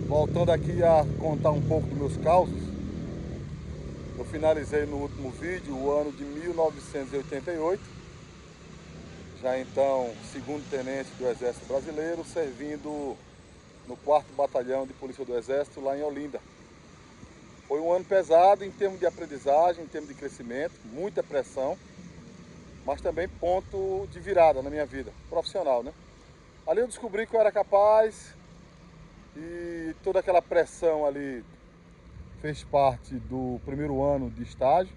Voltando aqui a contar um pouco dos meus causos, eu finalizei no último vídeo o ano de 1988, já então segundo tenente do Exército Brasileiro, servindo no 4º Batalhão de Polícia do Exército lá em Olinda. Foi um ano pesado em termos de aprendizagem, em termos de crescimento, muita pressão, mas também ponto de virada na minha vida profissional, né? Ali eu descobri que eu era capaz e toda aquela pressão ali fez parte do primeiro ano de estágio,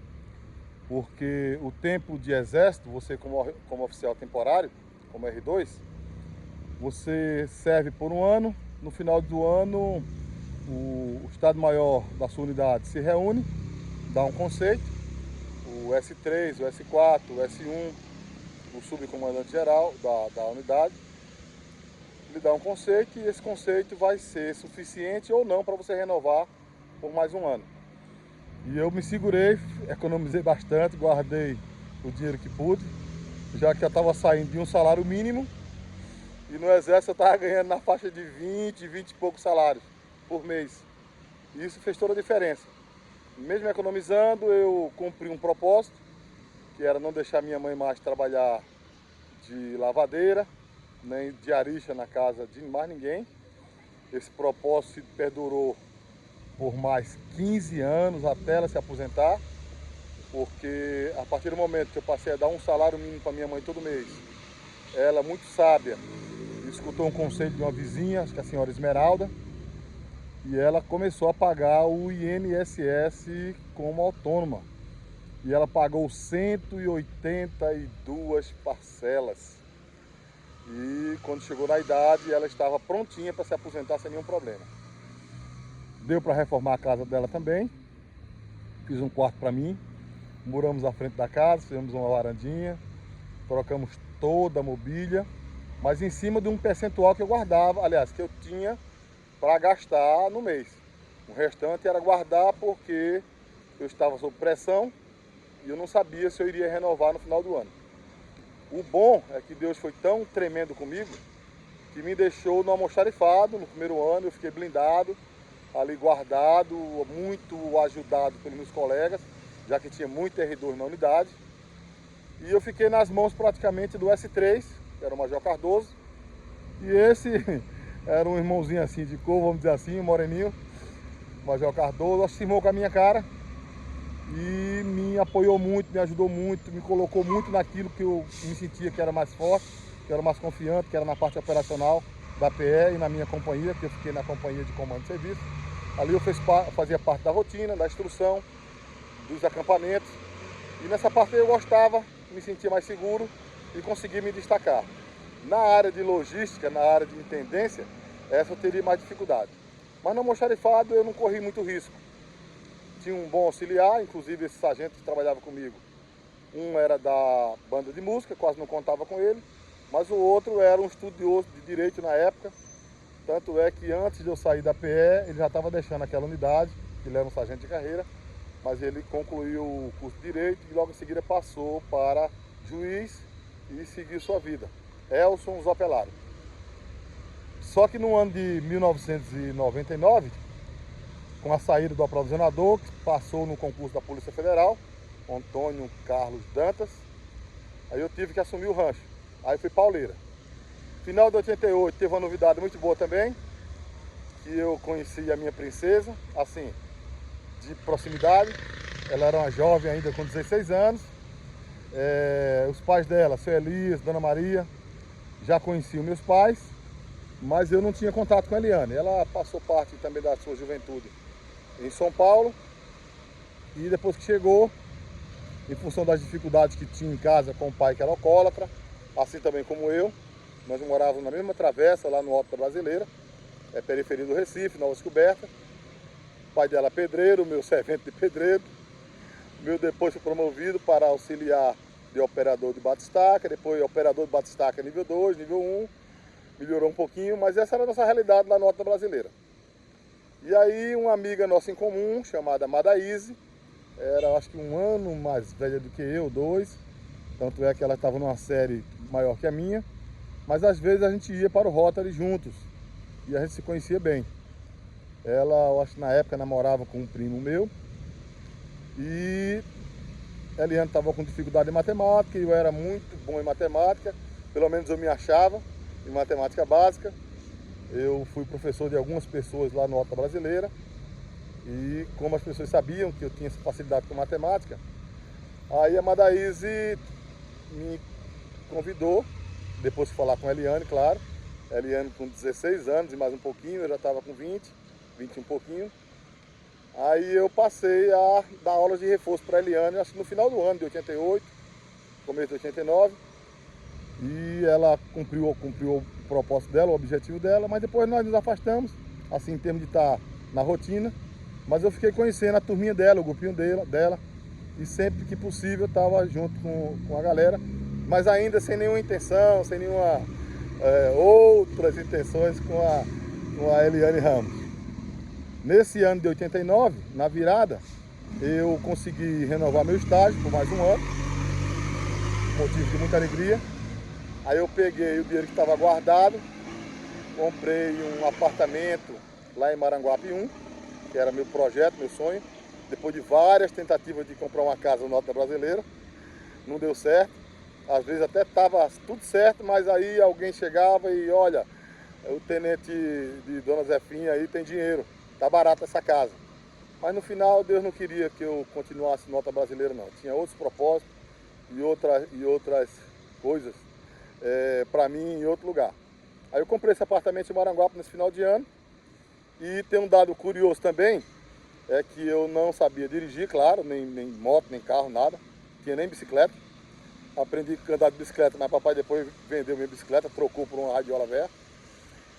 porque o tempo de exército, você como oficial temporário, como R2, você serve por um ano, no final do ano o Estado-Maior da sua unidade se reúne, dá um conceito, o S3, o S4, o S1, o subcomandante-geral da unidade, ele dá um conceito e esse conceito vai ser suficiente ou não para você renovar por mais um ano. E eu me segurei, economizei bastante, guardei o dinheiro que pude, já que eu estava saindo de um salário mínimo e no exército eu estava ganhando na faixa de 20 e poucos salários por mês. E isso fez toda a diferença. Mesmo economizando, eu cumpri um propósito, que era não deixar minha mãe mais trabalhar de lavadeira, nem diarista na casa de mais ninguém. Esse propósito perdurou por mais 15 anos até ela se aposentar, porque a partir do momento que eu passei a dar um salário mínimo para minha mãe todo mês, ela, muito sábia, escutou um conselho de uma vizinha, acho que a senhora Esmeralda, e ela começou a pagar o INSS como autônoma. E ela pagou 182 parcelas. E quando chegou na idade, ela estava prontinha para se aposentar sem nenhum problema. Deu para reformar a casa dela também. Fiz um quarto para mim. Muramos à frente da casa, fizemos uma varandinha. Trocamos toda a mobília. Mas em cima de um percentual que eu guardava, aliás, que eu tinha para gastar no mês. O restante era guardar porque eu estava sob pressão e eu não sabia se eu iria renovar no final do ano. O bom é que Deus foi tão tremendo comigo que me deixou no almoxarifado no primeiro ano. Eu fiquei blindado, ali guardado, muito ajudado pelos meus colegas, já que tinha muito R2 na unidade. E eu fiquei nas mãos praticamente do S3, que era o Major Cardoso. E esse era um irmãozinho assim de cor, vamos dizer assim, um moreninho, o Major Cardoso, aproximou com a minha cara e me apoiou muito, me ajudou muito, me colocou muito naquilo que eu me sentia que era mais forte, que era mais confiante, que era na parte operacional da PE e na minha companhia, que eu fiquei na companhia de comando de serviço. Ali eu fazia parte da rotina, da instrução, dos acampamentos, e nessa parte eu gostava, me sentia mais seguro e conseguia me destacar. Na área de logística, na área de intendência, essa eu teria mais dificuldade. Mas no almoxarifado eu não corri muito risco. Tinha um bom auxiliar, inclusive esse sargento que trabalhava comigo. Um era da banda de música, quase não contava com ele, mas o outro era um estudioso de direito na época. Tanto é que antes de eu sair da PE, ele já estava deixando aquela unidade, ele era um sargento de carreira, mas ele concluiu o curso de direito e logo em seguida passou para juiz e seguiu sua vida. Elson Zopelaro. Só que no ano de 1999, com a saída do aprovisionador, que passou no concurso da Polícia Federal, Antônio Carlos Dantas, aí eu tive que assumir o rancho. Aí fui pauleira. Final de 88 teve uma novidade muito boa também, que eu conheci a minha princesa, assim, de proximidade. Ela era uma jovem ainda com 16 anos. Os pais dela, seu Elias, Dona Maria, já conheciam meus pais, mas eu não tinha contato com a Eliane. Ela passou parte também da sua juventude em São Paulo e depois que chegou, em função das dificuldades que tinha em casa com o pai que era alcoólatra, assim também como eu, nós morávamos na mesma travessa lá no Alto da Brasileira, periferia do Recife, Nova Descoberta. O pai dela pedreiro, meu servente de pedreiro. Meu depois foi promovido para auxiliar de operador de batistaca, depois operador de batistaca nível 2, nível 1, melhorou um pouquinho, mas essa era a nossa realidade lá no Alto da Brasileira. E aí uma amiga nossa em comum, chamada Madaíse, era acho que um ano mais velha do que eu, 2, tanto é que ela estava numa série maior que a minha, mas às vezes a gente ia para o Rotary juntos, e a gente se conhecia bem. Ela, eu acho que na época namorava com um primo meu. E a Eliane estava com dificuldade em matemática, e eu era muito bom em matemática, pelo menos eu me achava em matemática básica. Eu fui professor de algumas pessoas lá no Alta Brasileira, e como as pessoas sabiam que eu tinha essa facilidade com matemática, aí a Madaíse me convidou, depois de falar com a Eliane, claro. A Eliane com 16 anos e mais um pouquinho, eu já estava com 20 e um pouquinho. Aí eu passei a dar aulas de reforço para a Eliane, acho que no final do ano de 88, começo de 89. E ela cumpriu o propósito dela, o objetivo dela, mas depois nós nos afastamos, assim, em termos de estar na rotina. Mas eu fiquei conhecendo a turminha dela, o grupinho dela, e sempre que possível eu estava junto com a galera, mas ainda sem nenhuma intenção, sem nenhuma outras intenções com a Eliane Ramos. Nesse ano de 89, na virada, eu consegui renovar meu estágio por mais um ano, motivo de muita alegria. Aí eu peguei o dinheiro que estava guardado, comprei um apartamento lá em Maranguape 1, que era meu projeto, meu sonho. Depois de várias tentativas de comprar uma casa no Alta Brasileira, não deu certo. Às vezes até estava tudo certo, mas aí alguém chegava e olha, o tenente de Dona Zefinha aí tem dinheiro, tá barata essa casa. Mas no final Deus não queria que eu continuasse no Alta Brasileira não. Tinha outros propósitos e outras coisas para mim em outro lugar. Aí eu comprei esse apartamento em Maranguape nesse final de ano. E tem um dado curioso também, é que eu não sabia dirigir, claro, nem moto, nem carro, nada. Não tinha nem bicicleta. Aprendi a andar de bicicleta, mas papai depois vendeu minha bicicleta, trocou por uma radiola velha.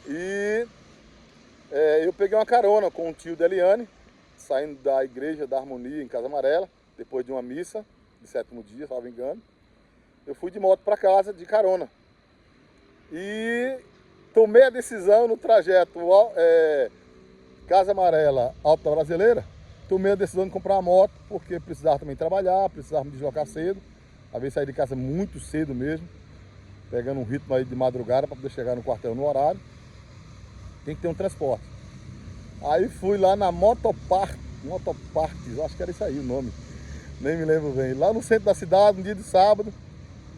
E eu peguei uma carona com um tio da Eliane, saindo da Igreja da Harmonia em Casa Amarela, depois de uma missa de 7º dia, se não me engano. Eu fui de moto para casa, de carona. E tomei a decisão no trajeto Casa Amarela, Alta Brasileira, tomei a decisão de comprar uma moto, porque precisava também trabalhar, precisava me deslocar cedo. Às vezes sair de casa muito cedo mesmo, pegando um ritmo aí de madrugada para poder chegar no quartel no horário. Tem que ter um transporte. Aí fui lá na Motoparques, acho que era isso aí o nome, nem me lembro bem. Lá no centro da cidade, um dia de sábado,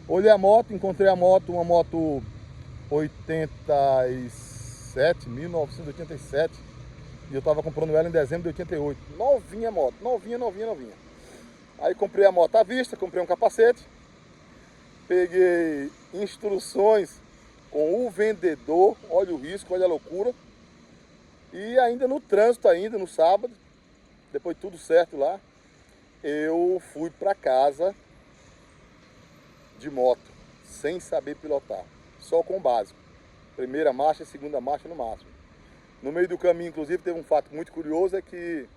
olhei a moto, encontrei a moto, uma moto 1987, e eu estava comprando ela em dezembro de 88. Novinha a moto, novinha. Aí comprei a moto à vista, comprei um capacete, peguei instruções com o vendedor, olha o risco, olha a loucura. E ainda no trânsito, ainda no sábado, depois de tudo certo lá, eu fui para casa de moto, sem saber pilotar, só com o básico. Primeira marcha e segunda marcha no máximo. No meio do caminho, inclusive, teve um fato muito curioso, é que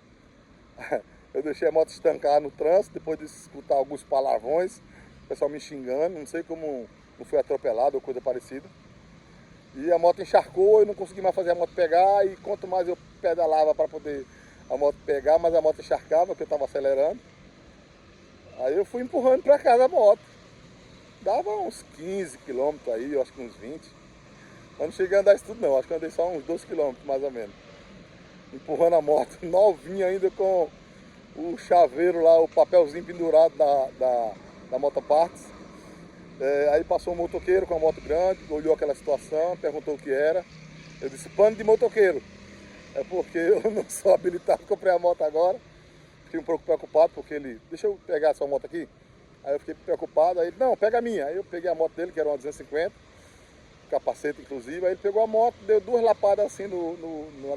eu deixei a moto estancar no trânsito, depois de escutar alguns palavrões, o pessoal me xingando, não sei como não fui atropelado ou coisa parecida. E a moto encharcou, eu não consegui mais fazer a moto pegar, e quanto mais eu pedalava para poder a moto pegar, mais a moto encharcava, porque eu estava acelerando. Aí eu fui empurrando para casa a moto. Dava uns 15 quilômetros aí, eu acho que uns 20. Mas não cheguei a andar isso tudo não, acho que andei só uns 12 quilômetros mais ou menos. Empurrando a moto, novinha ainda, com o chaveiro lá, o papelzinho pendurado da Motoparques. Aí passou um motoqueiro com a moto grande, olhou aquela situação, perguntou o que era. Eu disse, pano de motoqueiro. É porque eu não sou habilitado, comprei a moto agora. Fiquei um pouco preocupado, porque ele, deixa eu pegar a sua moto aqui. Aí eu fiquei preocupado, aí ele, não, pega a minha. Aí eu peguei a moto dele, que era uma 250, capacete inclusive. Aí ele pegou a moto, deu 2 lapadas assim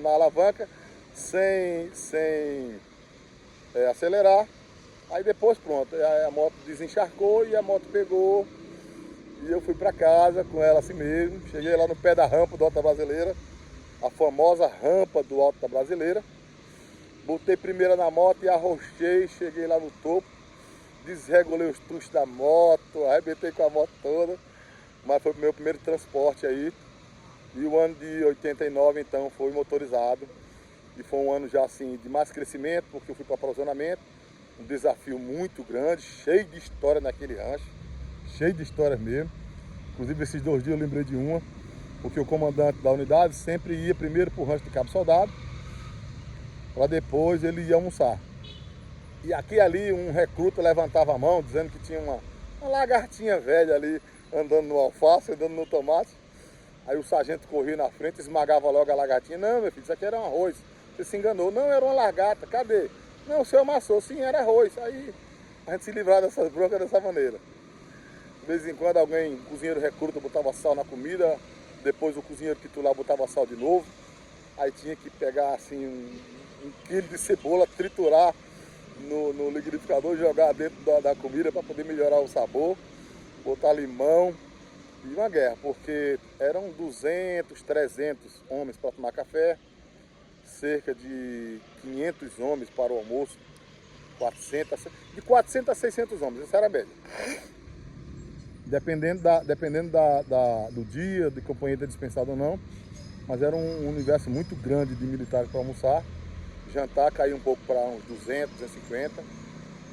na alavanca, sem acelerar. Aí depois pronto, a moto desencharcou e a moto pegou. E eu fui para casa com ela assim mesmo. Cheguei lá no pé da rampa do Alta Brasileira, a famosa rampa do Alta Brasileira. Botei primeira na moto e arrochei, cheguei lá no topo. Desregulei os tuchos da moto, arrebentei com a moto toda. Mas foi o meu primeiro transporte aí. E o ano de 89 então foi motorizado. E foi um ano já assim de mais crescimento, porque eu fui para aprovisionamento. Um desafio muito grande, cheio de história naquele rancho. Cheio de histórias mesmo. Inclusive esses 2 dias eu lembrei de uma, porque o comandante da unidade sempre ia primeiro para o rancho de Cabo Soldado para depois ele ir almoçar. E aqui ali um recruta levantava a mão dizendo que tinha uma lagartinha velha ali andando no alface, andando no tomate. Aí o sargento corria na frente, esmagava logo a lagartinha. Não, meu filho, isso aqui era um arroz. Você se enganou. Não, era uma lagarta. Cadê? Não, o senhor amassou. Sim, era arroz. Aí a gente se livrava dessas broncas dessa maneira. De vez em quando alguém, o cozinheiro recruta, botava sal na comida. Depois o cozinheiro titular botava sal de novo. Aí tinha que pegar assim um quilo de cebola, triturar no liquidificador, jogar dentro da comida para poder melhorar o sabor. Botar limão. E uma guerra, porque eram 200, 300 homens para tomar café, cerca de 500 homens para o almoço, de 400 a 600 homens, essa era a média. Dependendo do dia, de companhia ter dispensado ou não, mas era um universo muito grande de militares para almoçar. Jantar caiu um pouco para uns 200, 250,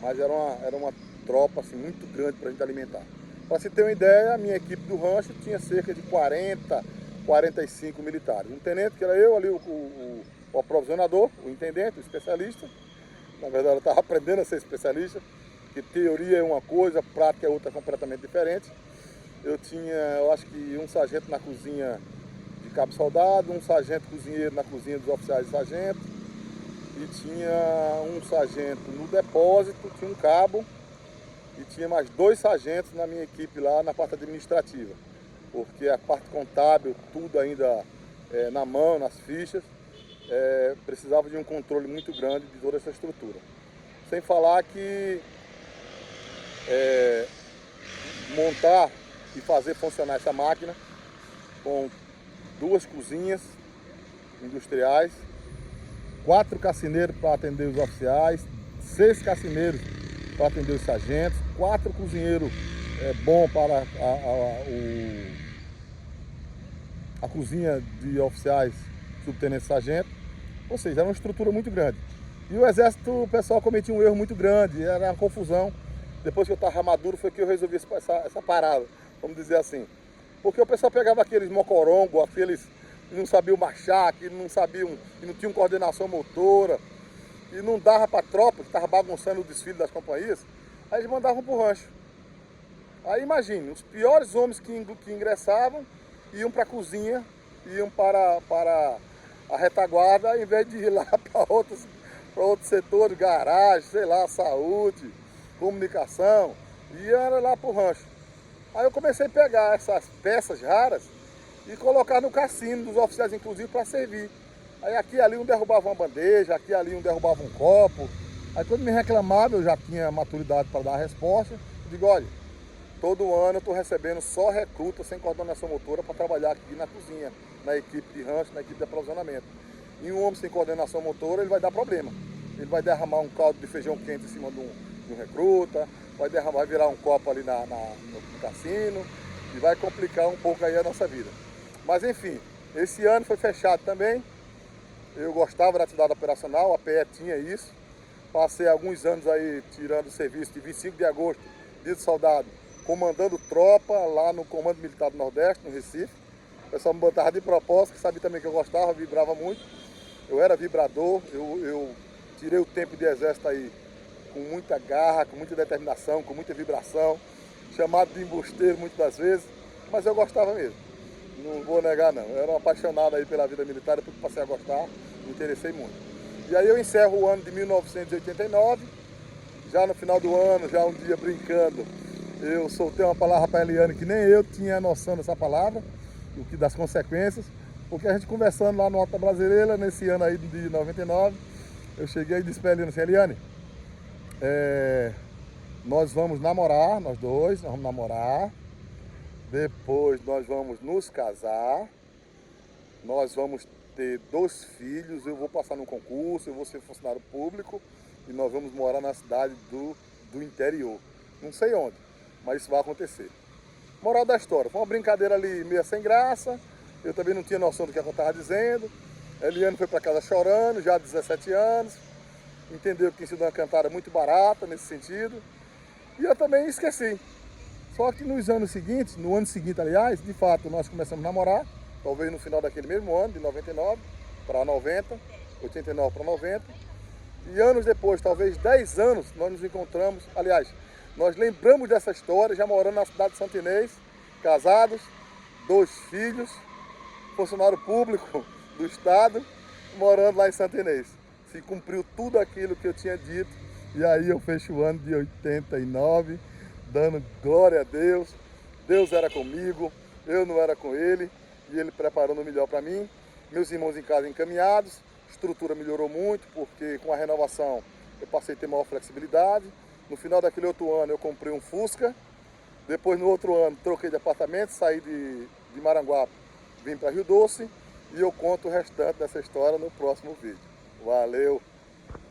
mas era uma tropa assim, muito grande para a gente alimentar. Para se ter uma ideia, a minha equipe do rancho tinha cerca de 40, 45 militares. Um tenente, que era eu, ali o aprovisionador, o intendente, o especialista. Na verdade, eu estava aprendendo a ser especialista, porque teoria é uma coisa, prática é outra completamente diferente. Eu tinha, eu acho que um sargento na cozinha de cabo soldado, um sargento cozinheiro na cozinha dos oficiais de sargento, e tinha um sargento no depósito, tinha um cabo, e tinha mais 2 sargentos na minha equipe lá na parte administrativa, porque a parte contábil, tudo ainda na mão, nas fichas, precisava de um controle muito grande de toda essa estrutura. Sem falar que montar e fazer funcionar essa máquina com 2 cozinhas industriais, 4 cassineiros para atender os oficiais, 6 cassineiros para atender os sargentos, 4 cozinheiros bons para a cozinha de oficiais, subtenente sargento, ou seja, era uma estrutura muito grande. E o exército, o pessoal cometia um erro muito grande, era uma confusão. Depois que eu estava maduro foi que eu resolvi essa parada, vamos dizer assim. Porque o pessoal pegava aqueles mocorongos, aqueles que não sabiam marchar, que não tinham coordenação motora, e não dava para a tropa, que estava bagunçando o desfile das companhias, aí eles mandavam para o rancho. Aí imagine, os piores homens que ingressavam iam para a cozinha, iam para a retaguarda, ao invés de ir lá para outros setores, garagem, sei lá, saúde, comunicação, iam lá para o rancho. Aí eu comecei a pegar essas peças raras e colocar no cassino dos oficiais, inclusive, para servir. Aí aqui e ali um derrubava uma bandeja, aqui e ali um derrubava um copo. Aí quando me reclamava, eu já tinha maturidade para dar a resposta. Eu digo, olha, todo ano eu estou recebendo só recruta sem coordenação motora para trabalhar aqui na cozinha, na equipe de rancho, na equipe de aprovisionamento. E um homem sem coordenação motora, ele vai dar problema. Ele vai derramar um caldo de feijão quente em cima de um recruta, vai virar um copo ali no cassino e vai complicar um pouco aí a nossa vida. Mas enfim, esse ano foi fechado também. Eu gostava da atividade operacional, a PE tinha isso. Passei alguns anos aí tirando o serviço de 25 de agosto, dia do soldado, comandando tropa lá no Comando Militar do Nordeste, no Recife. O pessoal me botava de propósito, que sabia também que eu gostava, vibrava muito. Eu era vibrador, eu tirei o tempo de exército aí com muita garra, com muita determinação, com muita vibração, chamado de embusteiro muitas das vezes, mas eu gostava mesmo. Não vou negar não, eu era um apaixonado aí pela vida militar, depois que passei a gostar, me interessei muito. E aí eu encerro o ano de 1989, já no final do ano, já um dia brincando, eu soltei uma palavra para a Eliane que nem eu tinha noção dessa palavra, das consequências, porque a gente conversando lá no Alto da Brasileira, nesse ano aí de 99, eu cheguei e disse para a Eliane assim, Eliane, nós vamos namorar, nós vamos namorar, depois nós vamos nos casar, nós vamos ter 2 filhos, eu vou passar num concurso, eu vou ser funcionário público e nós vamos morar na cidade do interior. Não sei onde, mas isso vai acontecer. Moral da história, foi uma brincadeira ali meio sem graça, eu também não tinha noção do que eu estava dizendo. A Eliane foi para casa chorando, já há 17 anos, entendeu que tinha sido uma cantada muito barata nesse sentido, e eu também esqueci. Só que nos anos seguintes, no ano seguinte, aliás, de fato, nós começamos a namorar, talvez no final daquele mesmo ano, de 99 para 90, 89 para 90. E anos depois, talvez 10 anos, nós nos encontramos, aliás, nós lembramos dessa história, já morando na cidade de Santo Inês, casados, 2 filhos, funcionário público do estado, morando lá em Santo Inês. Se cumpriu tudo aquilo que eu tinha dito, e aí eu fecho o ano de 89, dando glória a Deus. Deus era comigo, eu não era com ele, e ele preparando o melhor para mim. Meus irmãos em casa encaminhados, a estrutura melhorou muito, porque com a renovação eu passei a ter maior flexibilidade. No final daquele outro ano eu comprei um Fusca, depois no outro ano troquei de apartamento, saí de Maranguape, vim para Rio Doce, e eu conto o restante dessa história no próximo vídeo. Valeu!